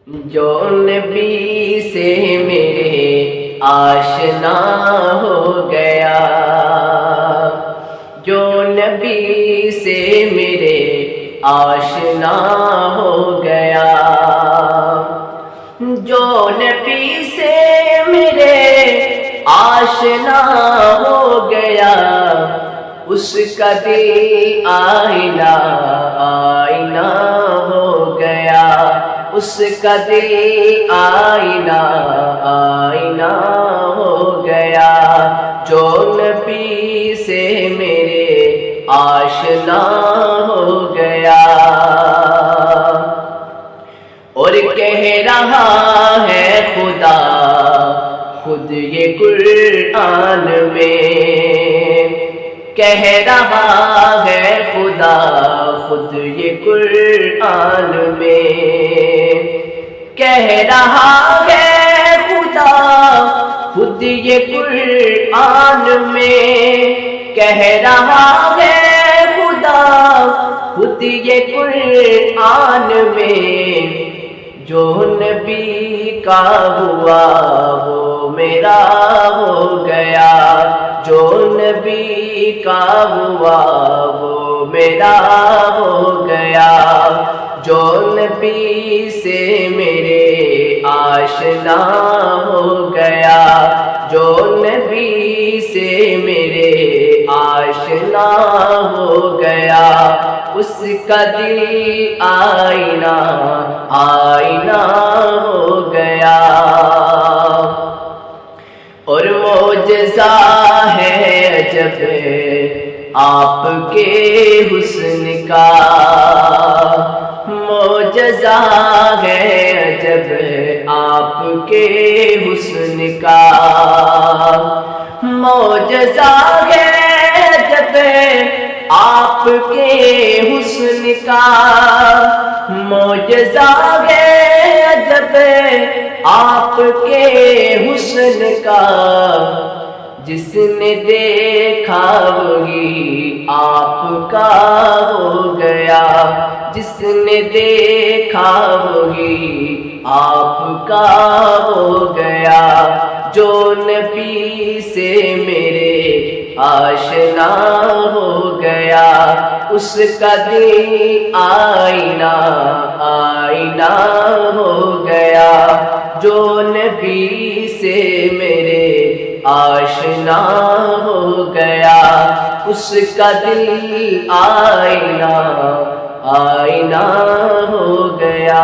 جو نبی سے میرے آشنا ہو گیا، جو نبی سے میرے آشنا ہو گیا، جو نبی سے میرے آشنا ہو گیا، اس کا دل آئینہ آئینہ ہو گیا، اس کا دل آئینہ آئینہ ہو گیا، جو نبی سے میرے آشنا ہو گیا۔ اور کہہ رہا ہے خدا خود یہ قرآن میں، کہہ رہا ہے خدا خود یہ قرآن میں، کہہ رہا ہے خدا خود یہ قرآن میں، کہہ رہا ہے خدا خود یہ قرآن میں، جو نبی کا ہوا وہ میرا ہو گیا، جو نبی کا ہوا وہ میرا ہو گیا، جو نبی سے میرے آشنا ہو گیا، جو نبی سے میرے آشنا ہو گیا، اس کا دل آئینہ آئینہ ہو گیا۔ اور معجزہ ہے عجب آپ کے حسن کا، معجزہ ہے عجب آپ کے حسن کا، معجزہ ہے عجب آپ کے حسن کا، معجزہ ہے عجب آپ کے حسن کا، جس نے دیکھا وہی آپ کا ہو گیا، جس نے دیکھا وہی آپ کا ہو گیا، جو نبی سے میرے آشنا ہو گیا، اس کا دل آئینہ آئینہ ہو گیا، جو نبی سے میرے آشنا ہو گیا، اس کا دل آئینہ آئینہ ہو گیا۔